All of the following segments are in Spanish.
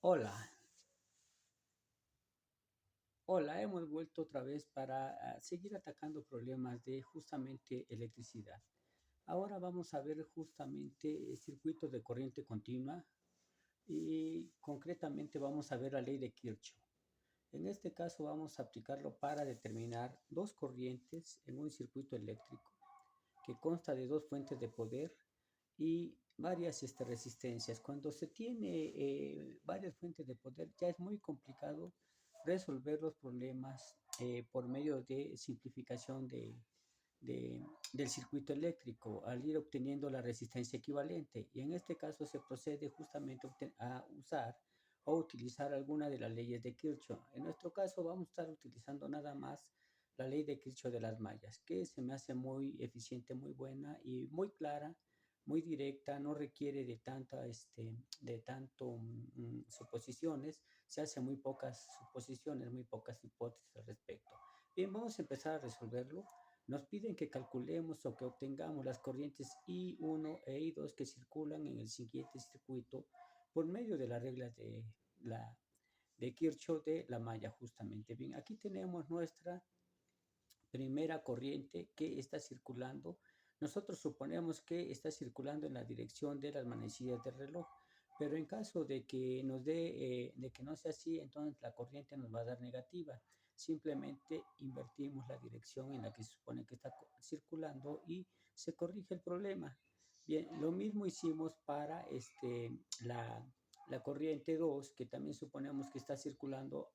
Hola, hola, hemos vuelto otra vez para seguir atacando problemas de justamente electricidad. Ahora vamos a ver justamente circuitos de corriente continua y concretamente vamos a ver la ley de Kirchhoff. En este caso vamos a aplicarlo para determinar dos corrientes en un circuito eléctrico que consta de dos fuentes de poder y varias resistencias. Cuando se tiene varias fuentes de poder, ya es muy complicado resolver los problemas por medio de simplificación del circuito eléctrico al ir obteniendo la resistencia equivalente. Y en este caso se procede justamente a usar o utilizar alguna de las leyes de Kirchhoff. En nuestro caso vamos a estar utilizando nada más la ley de Kirchhoff de las mallas, que se me hace muy eficiente, muy buena y muy clara, muy directa, no requiere de tanto suposiciones, se hacen muy pocas suposiciones, muy pocas hipótesis al respecto. Bien, vamos a empezar a resolverlo. Nos piden que calculemos o que obtengamos las corrientes I1 e I2 que circulan en el siguiente circuito por medio de la regla de Kirchhoff de la malla justamente. Bien, aquí tenemos nuestra primera corriente que está circulando. Nosotros suponemos que está circulando en la dirección de las manecillas del reloj, pero en caso de que no sea así, entonces la corriente nos va a dar negativa. Simplemente invertimos la dirección en la que se supone que está circulando y se corrige el problema. Bien, lo mismo hicimos para la corriente 2, que también suponemos que está circulando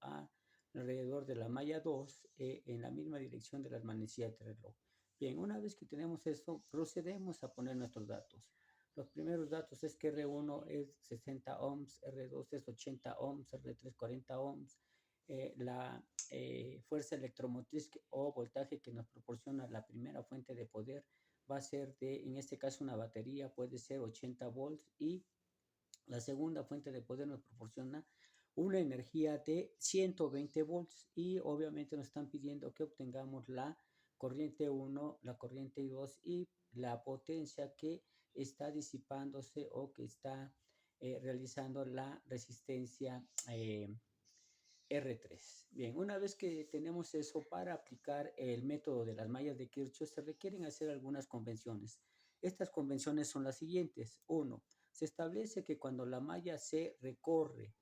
alrededor de la malla 2 en la misma dirección de las manecillas del reloj. Bien, una vez que tenemos eso, procedemos a poner nuestros datos. Los primeros datos es que R1 es 60 ohms, R2 es 80 ohms, R3 40 ohms. La fuerza electromotriz o voltaje que nos proporciona la primera fuente de poder va a ser en este caso, una batería, puede ser 80 volts y la segunda fuente de poder nos proporciona una energía de 120 volts y obviamente nos están pidiendo que obtengamos la corriente 1, la corriente 2 y la potencia que está disipándose o que está realizando la resistencia R3. Bien, una vez que tenemos eso, para aplicar el método de las mallas de Kirchhoff se requieren hacer algunas convenciones. Estas convenciones son las siguientes. Uno, se establece que cuando la malla se recorre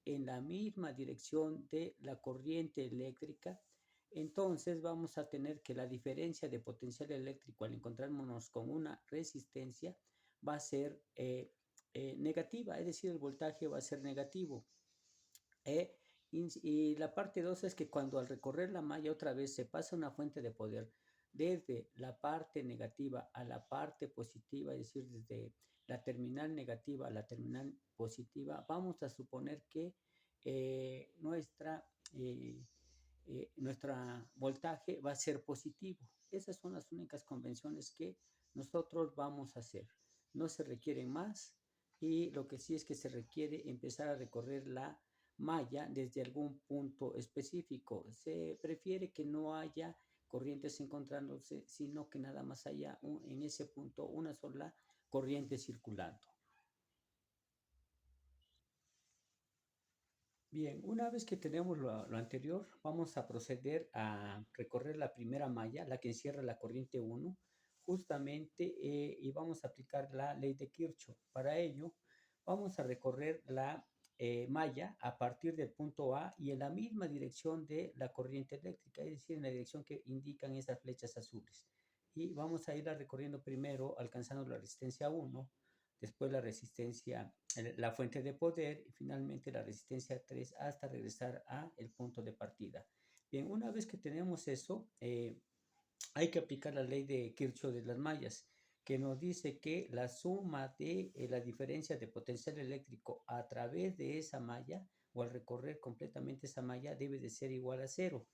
en la misma dirección de la corriente eléctrica, entonces vamos a tener que la diferencia de potencial eléctrico al encontrarnos con una resistencia va a ser negativa, es decir, el voltaje va a ser negativo. ¿eh? Y la parte 2 es que cuando al recorrer la malla otra vez se pasa una fuente de poder desde la parte negativa a la parte positiva, es decir, desde la terminal negativa a la terminal positiva, vamos a suponer que nuestra voltaje va a ser positivo. Esas son las únicas convenciones que nosotros vamos a hacer. No se requieren más y lo que sí es que se requiere empezar a recorrer la malla desde algún punto específico. Se prefiere que no haya corrientes encontrándose, sino que nada más haya en ese punto una sola corriente circulando. Bien, una vez que tenemos lo anterior, vamos a proceder a recorrer la primera malla, la que encierra la corriente 1, justamente, y vamos a aplicar la ley de Kirchhoff. Para ello, vamos a recorrer la malla a partir del punto A y en la misma dirección de la corriente eléctrica, es decir, en la dirección que indican esas flechas azules. Y vamos a irla recorriendo primero, alcanzando la resistencia 1, después la fuente de poder y finalmente la resistencia 3 hasta regresar a el punto de partida. Bien, una vez que tenemos eso, hay que aplicar la ley de Kirchhoff de las mallas, que nos dice que la suma de la diferencia de potencial eléctrico a través de esa malla o al recorrer completamente esa malla debe de ser igual a cero.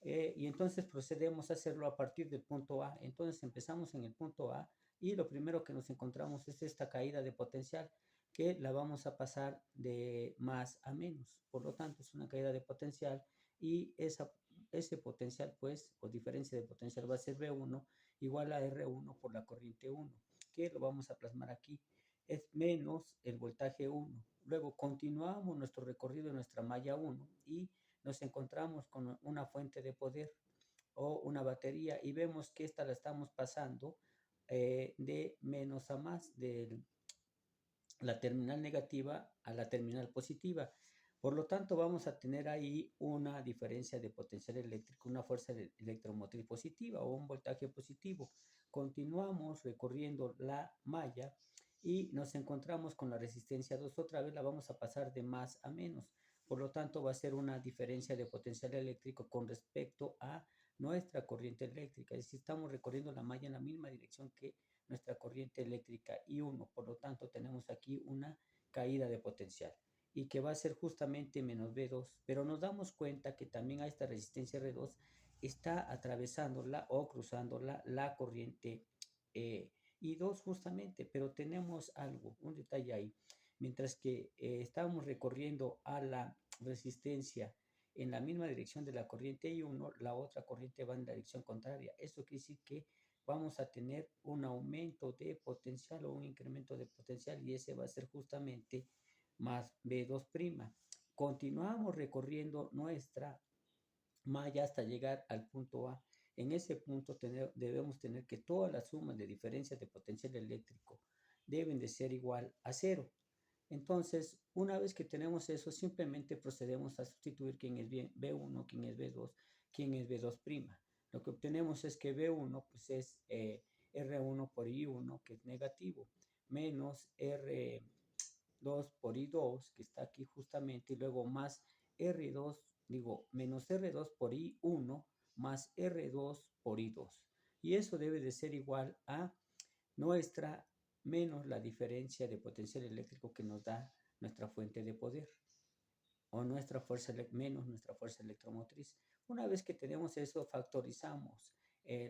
Y entonces procedemos a hacerlo a partir del punto A. Entonces empezamos en el punto A y lo primero que nos encontramos es esta caída de potencial que la vamos a pasar de más a menos. Por lo tanto, es una caída de potencial y ese potencial, pues, o diferencia de potencial va a ser V1 igual a R1 por la corriente 1, que lo vamos a plasmar aquí es menos el voltaje 1. Luego continuamos nuestro recorrido en nuestra malla 1 y nos encontramos con una fuente de poder o una batería y vemos que esta la estamos pasando de menos a más, de la terminal negativa a la terminal positiva. Por lo tanto, vamos a tener ahí una diferencia de potencial eléctrico, una fuerza electromotriz positiva o un voltaje positivo. Continuamos recorriendo la malla y nos encontramos con la resistencia 2. Otra vez la vamos a pasar de más a menos. Por lo tanto, va a ser una diferencia de potencial eléctrico con respecto a nuestra corriente eléctrica. Es decir, estamos recorriendo la malla en la misma dirección que nuestra corriente eléctrica I1. Por lo tanto, tenemos aquí una caída de potencial y que va a ser justamente menos V2. Pero nos damos cuenta que también a esta resistencia R2 está atravesándola o cruzándola la corriente I2 justamente, pero tenemos algo, un detalle ahí. Mientras que estamos recorriendo a la resistencia en la misma dirección de la corriente I1, la otra corriente va en la dirección contraria. Eso quiere decir que vamos a tener un aumento de potencial o un incremento de potencial y ese va a ser justamente más B2'. Continuamos recorriendo nuestra malla hasta llegar al punto A. En ese punto debemos tener que todas las sumas de diferencias de potencial eléctrico deben de ser igual a cero. Entonces, una vez que tenemos eso, simplemente procedemos a sustituir quién es B1, quién es B2, quién es B2'. Lo que obtenemos es que B1 pues es R1 por I1, que es negativo, menos R2 por I2, que está aquí justamente, y luego más R2, menos R2 por I1 más R2 por I2. Y eso debe de ser igual a nuestra menos la diferencia de potencial eléctrico que nos da nuestra fuente de poder o nuestra fuerza menos nuestra fuerza electromotriz. Una vez que tenemos eso, factorizamos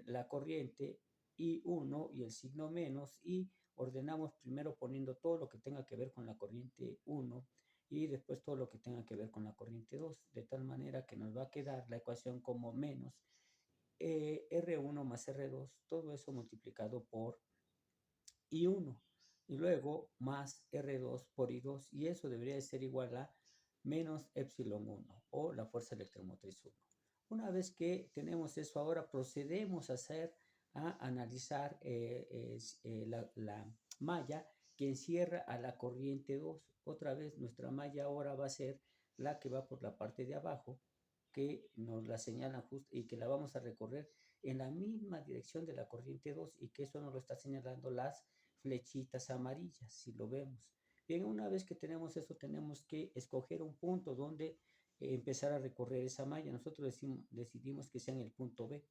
la corriente I1 y el signo menos y ordenamos primero poniendo todo lo que tenga que ver con la corriente 1 y después todo lo que tenga que ver con la corriente 2, de tal manera que nos va a quedar la ecuación como menos R1 más R2, todo eso multiplicado por I1 y luego más R2 por I2 y eso debería de ser igual a menos epsilon 1 o la fuerza electromotriz 1. Una vez que tenemos eso, ahora procedemos a analizar la malla que encierra a la corriente 2. Otra vez nuestra malla ahora va a ser la que va por la parte de abajo, que nos la señalan justo y que la vamos a recorrer en la misma dirección de la corriente 2 y que eso nos lo está señalando las flechitas amarillas, si lo vemos. Bien, una vez que tenemos eso, tenemos que escoger un punto donde empezar a recorrer esa malla. Nosotros decidimos que sea en el punto B.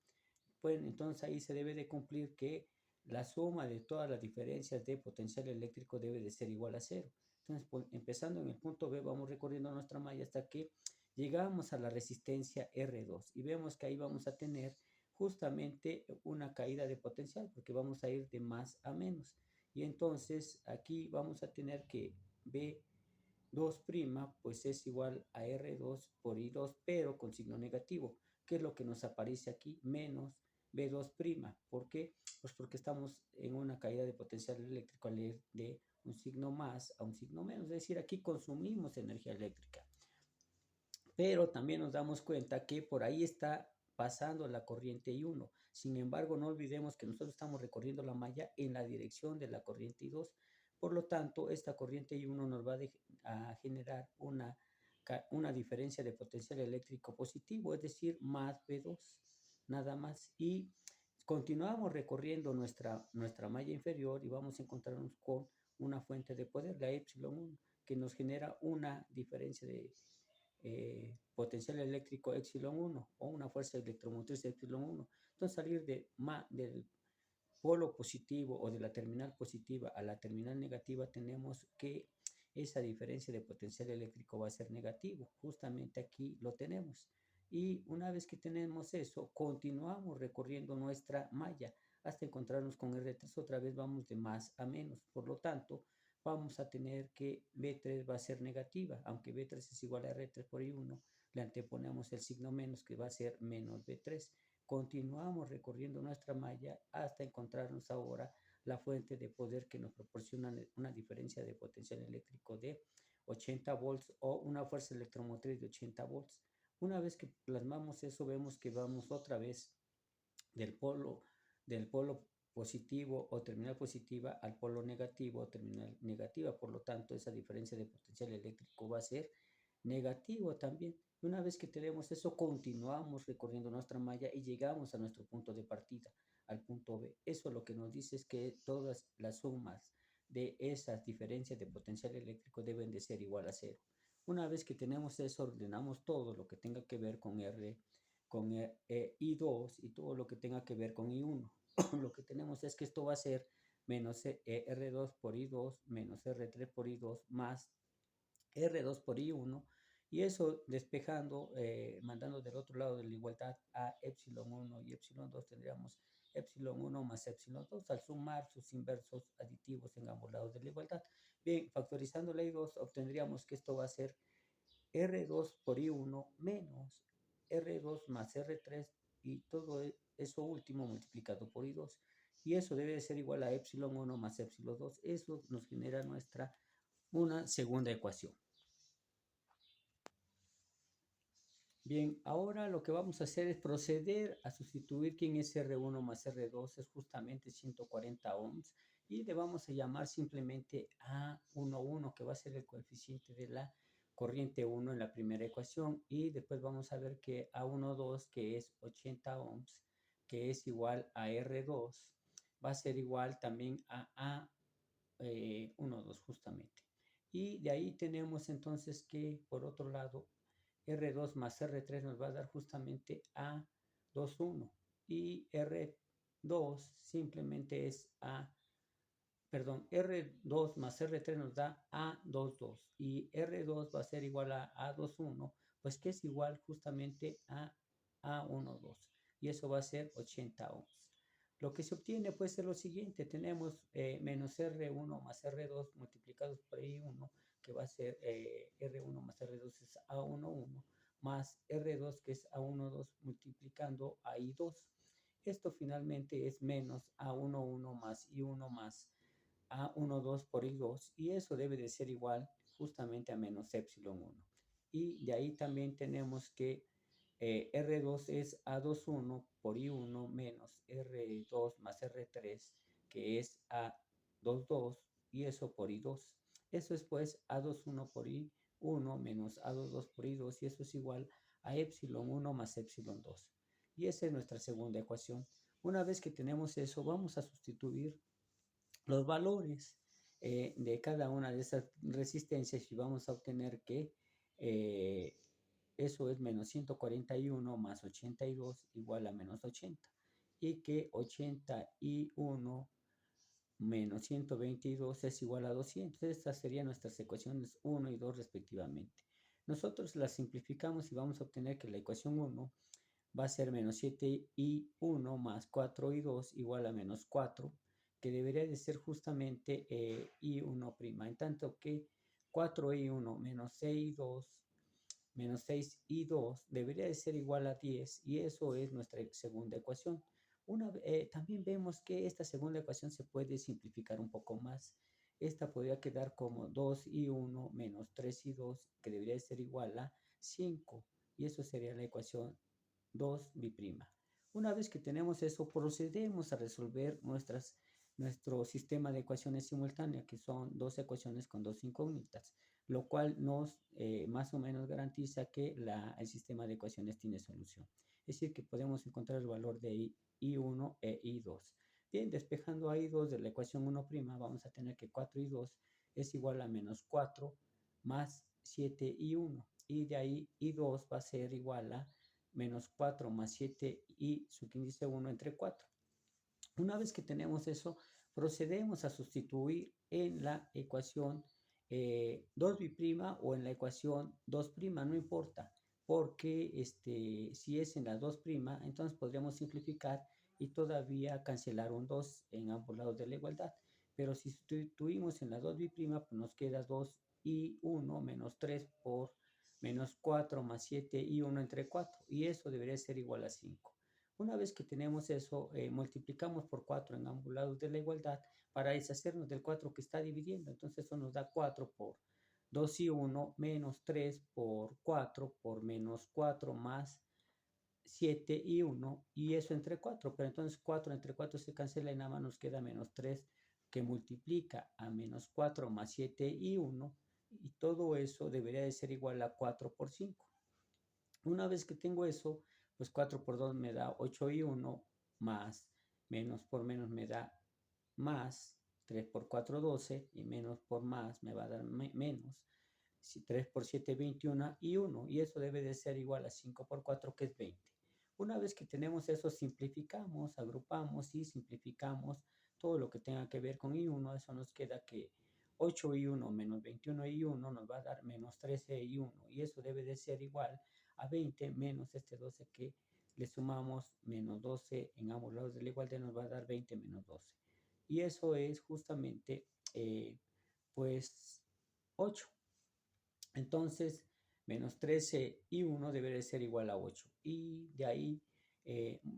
Pues entonces ahí se debe de cumplir que la suma de todas las diferencias de potencial eléctrico debe de ser igual a cero. Entonces, pues, empezando en el punto B, vamos recorriendo nuestra malla hasta que llegamos a la resistencia R2 y vemos que ahí vamos a tener justamente una caída de potencial porque vamos a ir de más a menos. Y entonces aquí vamos a tener que B2' pues es igual a R2 por I2, pero con signo negativo, que es lo que nos aparece aquí, menos B2'. ¿Por qué? Pues porque estamos en una caída de potencial eléctrico al ir de un signo más a un signo menos, es decir, aquí consumimos energía eléctrica. Pero también nos damos cuenta que por ahí está pasando la corriente I1. Sin embargo, no olvidemos que nosotros estamos recorriendo la malla en la dirección de la corriente I2. Por lo tanto, esta corriente I1 nos va a generar una diferencia de potencial eléctrico positivo, es decir, más V2, nada más. Y continuamos recorriendo nuestra malla inferior y vamos a encontrarnos con una fuente de poder, la epsilon 1, que nos genera una diferencia de potencial eléctrico epsilon 1 o una fuerza electromotriz epsilon 1. Entonces, salir del polo positivo o de la terminal positiva a la terminal negativa, tenemos que esa diferencia de potencial eléctrico va a ser negativo. Justamente aquí lo tenemos. Y una vez que tenemos eso, continuamos recorriendo nuestra malla hasta encontrarnos con R3. Otra vez vamos de más a menos. Por lo tanto, vamos a tener que B3 va a ser negativa. Aunque B3 es igual a R3 por I1, le anteponemos el signo menos que va a ser menos B3. Continuamos recorriendo nuestra malla hasta encontrarnos ahora la fuente de poder que nos proporciona una diferencia de potencial eléctrico de 80 volts o una fuerza electromotriz de 80 volts. Una vez que plasmamos eso, vemos que vamos otra vez del polo, del polo positivo o terminal positiva al polo negativo o terminal negativa. Por lo tanto, esa diferencia de potencial eléctrico va a ser negativo también. Una vez que tenemos eso, continuamos recorriendo nuestra malla y llegamos a nuestro punto de partida, al punto B. Eso lo que nos dice es que todas las sumas de esas diferencias de potencial eléctrico deben de ser igual a cero. Una vez que tenemos eso, ordenamos todo lo que tenga que ver con R, con I2 y todo lo que tenga que ver con I1. Lo que tenemos es que esto va a ser menos R2 por I2 menos R3 por I2 más R2 por I1, y eso despejando, mandando del otro lado de la igualdad a epsilon 1 y epsilon 2, tendríamos epsilon 1 más epsilon 2 al sumar sus inversos aditivos en ambos lados de la igualdad. Bien, factorizando la I2 obtendríamos que esto va a ser R2 por I1 menos R2 más R3 y todo eso último multiplicado por I2. Y eso debe de ser igual a epsilon 1 más epsilon 2. Eso nos genera una segunda ecuación. Bien, ahora lo que vamos a hacer es proceder a sustituir quién es R1 más R2, es justamente 140 ohms, y le vamos a llamar simplemente A11, que va a ser el coeficiente de la corriente 1 en la primera ecuación, y después vamos a ver que A12, que es 80 ohms, que es igual a R2, va a ser igual también a A12 justamente. Y de ahí tenemos entonces que, por otro lado, R2 más R3 nos va a dar justamente A21 y R2 simplemente es R2 más R3 nos da A22 y R2 va a ser igual a A21, pues que es igual justamente a A12 y eso va a ser 80 ohms. Lo que se obtiene puede ser lo siguiente, tenemos menos R1 más R2 multiplicados por I1, que va a ser R1 más R2 es A11, más R2 que es A12 multiplicando a I2. Esto finalmente es menos A11 más I1 más A12 por I2 y eso debe de ser igual justamente a menos epsilon 1. Y de ahí también tenemos que R2 es A21 por I1 menos R2 más R3 que es A22 y eso por I2. Eso es pues A21 por I1 menos A22 por I2 y eso es igual a epsilon 1 más epsilon 2. Y esa es nuestra segunda ecuación. Una vez que tenemos eso, vamos a sustituir los valores de cada una de esas resistencias y vamos a obtener que eso es menos 141 más 82 igual a menos 80 y que 81 menos 122 es igual a 200. Estas serían nuestras ecuaciones 1 y 2 respectivamente. Nosotros las simplificamos y vamos a obtener que la ecuación 1 va a ser menos 7i1 más 4i2 igual a menos 4, que debería de ser justamente i1', en tanto que 4i1 menos 6i2 menos 6i2 debería de ser igual a 10 y eso es nuestra segunda ecuación. También vemos que esta segunda ecuación se puede simplificar un poco más. Esta podría quedar como 2i1 menos 3i2 que debería de ser igual a 5 y eso sería la ecuación 2 biprima. Una vez que tenemos eso, procedemos a resolver nuestro sistema de ecuaciones simultáneas, que son dos ecuaciones con dos incógnitas, lo cual nos más o menos garantiza que el sistema de ecuaciones tiene solución. Es decir, que podemos encontrar el valor de I1 e I2. Bien, despejando a I2 de la ecuación 1', vamos a tener que 4I2 es igual a menos 4 más 7I1. Y de ahí I2 va a ser igual a menos 4 más 7 y subíndice 1 entre 4. Una vez que tenemos eso, procedemos a sustituir en la ecuación 2 biprima o en la ecuación 2', no importa, porque si es en la 2', entonces podríamos simplificar y todavía cancelar un 2 en ambos lados de la igualdad. Pero si sustituimos en la 2 biprima, pues nos queda 2i1 menos 3 por menos 4 más 7 y 1 entre 4. Y eso debería ser igual a 5. Una vez que tenemos eso, multiplicamos por 4 en ambos lados de la igualdad para deshacernos del 4 que está dividiendo. Entonces eso nos da 4 por 2 y 1 menos 3 por 4 por menos 4 más 7 y 1 y eso entre 4. Pero entonces 4 entre 4 se cancela y nada más nos queda menos 3 que multiplica a menos 4 más 7 y 1 y todo eso debería de ser igual a 4 por 5. Una vez que tengo eso, pues 4 por 2 me da 8 y 1 más menos por menos me da más 3 por 4 12 y menos por más me va a dar menos. Si 3 por 7 21 y 1 y eso debe de ser igual a 5 por 4 que es 20. Una vez que tenemos eso simplificamos, agrupamos y simplificamos todo lo que tenga que ver con i1, eso nos queda que 8 y 1 menos 21 y 1 nos va a dar menos 13 y 1 y eso debe de ser igual a 20 menos este 12 que le sumamos menos 12 en ambos lados de la igualdad nos va a dar 20 menos 12 y eso es justamente pues 8. Entonces, menos 13 y 1 debe de ser igual a 8. Y de ahí,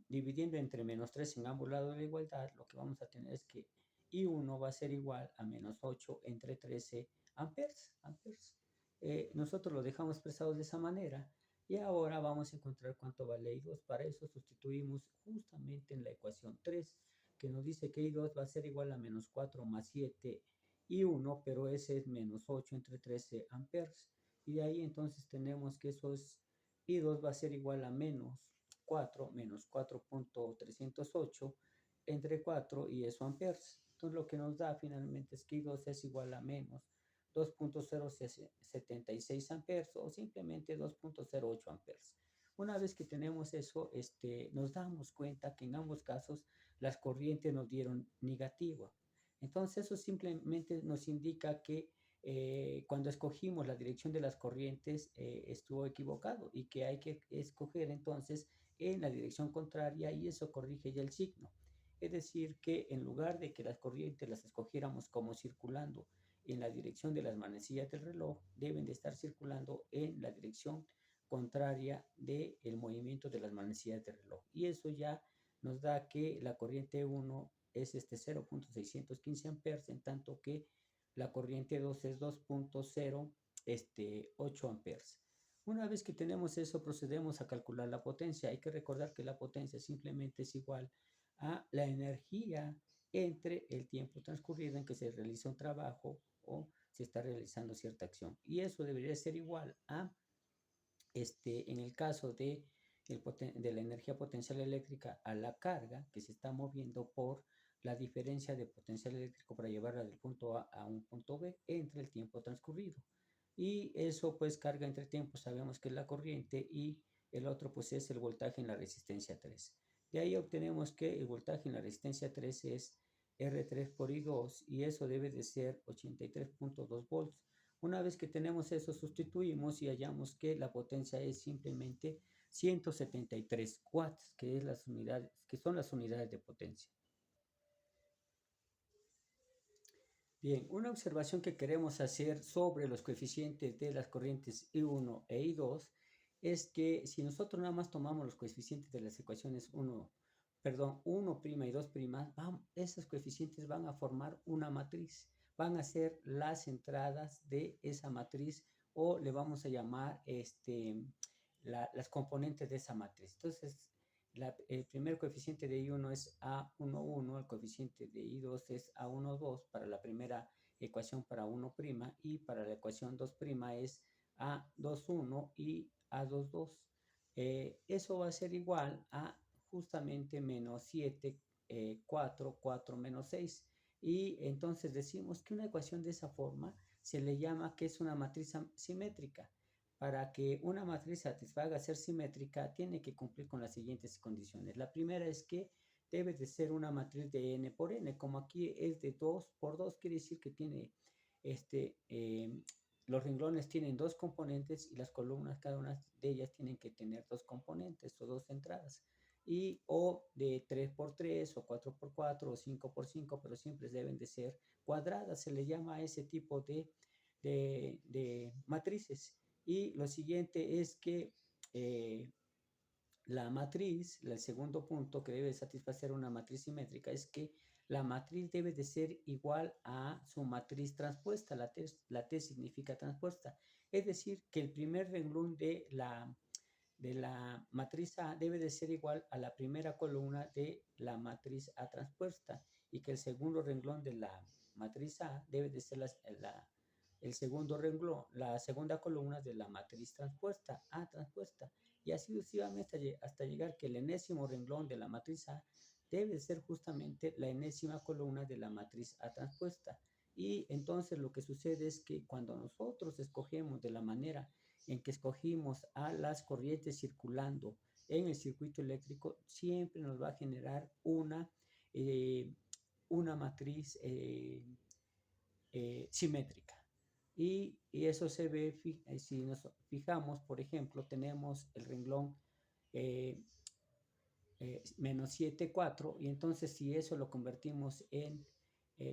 dividiendo entre menos 3 en ambos lados de la igualdad, lo que vamos a tener es que I1 va a ser igual a menos 8 entre 13 amperes. Nosotros lo dejamos expresado de esa manera. Y ahora vamos a encontrar cuánto vale I2. Para eso sustituimos justamente en la ecuación 3, que nos dice que I2 va a ser igual a menos 4 más 7 y 1, pero ese es menos 8 entre 13 amperes. Y de ahí entonces tenemos que esos I2 va a ser igual a menos 4 menos 4.308 entre 4 y eso amperes. Entonces lo que nos da finalmente es que I2 es igual a menos 2.076 amperes o simplemente 2.08 amperes. Una vez que tenemos eso, nos damos cuenta que en ambos casos las corrientes nos dieron negativa. Entonces eso simplemente nos indica que cuando escogimos la dirección de las corrientes estuvo equivocado y que hay que escoger entonces en la dirección contraria y eso corrige ya el signo. Es decir, que en lugar de que las corrientes las escogiéramos como circulando en la dirección de las manecillas del reloj, deben de estar circulando en la dirección contraria del movimiento de las manecillas del reloj. Y eso ya nos da que la corriente 1 es 0.615 amperes, en tanto que la corriente 2 es 2.08 amperes. Una vez que tenemos eso, procedemos a calcular la potencia. Hay que recordar que la potencia simplemente es igual a la energía entre el tiempo transcurrido en que se realiza un trabajo o se está realizando cierta acción. Y eso debería ser igual a, en el caso de la energía potencial eléctrica a la carga que se está moviendo por la diferencia de potencial eléctrico para llevarla del punto A a un punto B entre el tiempo transcurrido. Y eso pues carga entre tiempos, sabemos que es la corriente y el otro pues es el voltaje en la resistencia 3. De ahí obtenemos que el voltaje en la resistencia 3 es R3 por I2 y eso debe de ser 83.2 volts. Una vez que tenemos eso, sustituimos y hallamos que la potencia es simplemente 173 watts, que, es las unidades, que son las unidades de potencia. Bien, una observación que queremos hacer sobre los coeficientes de las corrientes I1 e I2 es que si nosotros nada más tomamos los coeficientes de las ecuaciones 1 y 2', esos coeficientes van a formar una matriz, van a ser las entradas de esa matriz o le vamos a llamar las componentes de esa matriz. Entonces, el primer coeficiente de I1 es A11, el coeficiente de I2 es A12 para la primera ecuación para 1' y para la ecuación 2' es A21 y A22. Eso va a ser igual a justamente menos 7, 4, 4 menos 6. Y entonces decimos que una ecuación de esa forma se le llama que es una matriz simétrica. Para que una matriz satisfaga ser simétrica, tiene que cumplir con las siguientes condiciones. La primera es que debe de ser una matriz de n por n. Como aquí es de 2 por 2, quiere decir que tiene los renglones tienen dos componentes y las columnas, cada una de ellas tienen que tener dos componentes o dos entradas. Y o de 3 por 3 o 4 por 4 o 5 por 5, pero siempre deben de ser cuadradas. Se le llama a ese tipo de matrices. Y lo siguiente es que la matriz, el segundo punto que debe satisfacer una matriz simétrica es que la matriz debe de ser igual a su matriz transpuesta. La T significa transpuesta. Es decir, que el primer renglón de la matriz A debe de ser igual a la primera columna de la matriz A transpuesta y que el segundo renglón de la matriz A debe de ser el segundo renglón, la segunda columna de la matriz transpuesta, A transpuesta, y así sucesivamente hasta llegar que el enésimo renglón de la matriz A debe ser justamente la enésima columna de la matriz A transpuesta. Y entonces lo que sucede es que cuando nosotros escogemos de la manera en que escogimos a las corrientes circulando en el circuito eléctrico, siempre nos va a generar una matriz simétrica. Y eso se ve, si nos fijamos, por ejemplo, tenemos el renglón menos 7, 4, y entonces si eso lo convertimos en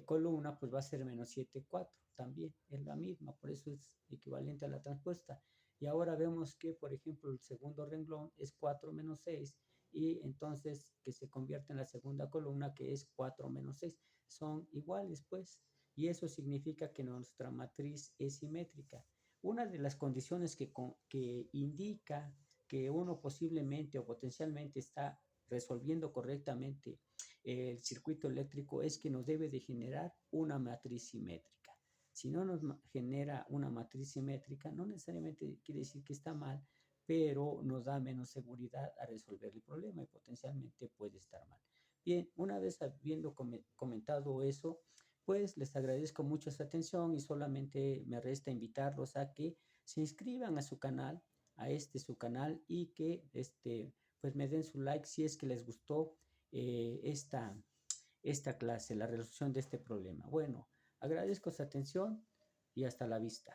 columna, pues va a ser menos 7, 4, también es la misma, por eso es equivalente a la transpuesta. Y ahora vemos que, por ejemplo, el segundo renglón es 4 menos 6, y entonces que se convierte en la segunda columna, que es 4 menos 6. Son iguales, pues, y eso significa que nuestra matriz es simétrica. Una de las condiciones que indica que uno posiblemente o potencialmente está resolviendo correctamente el circuito eléctrico es que nos debe de generar una matriz simétrica. Si no nos genera una matriz simétrica, no necesariamente quiere decir que está mal, pero nos da menos seguridad a resolver el problema y potencialmente puede estar mal. Bien, una vez habiendo comentado eso, pues les agradezco mucho su atención y solamente me resta invitarlos a que se inscriban a su canal, su canal, y que pues me den su like si es que les gustó esta clase, la resolución de este problema. Bueno, agradezco su atención y hasta la vista.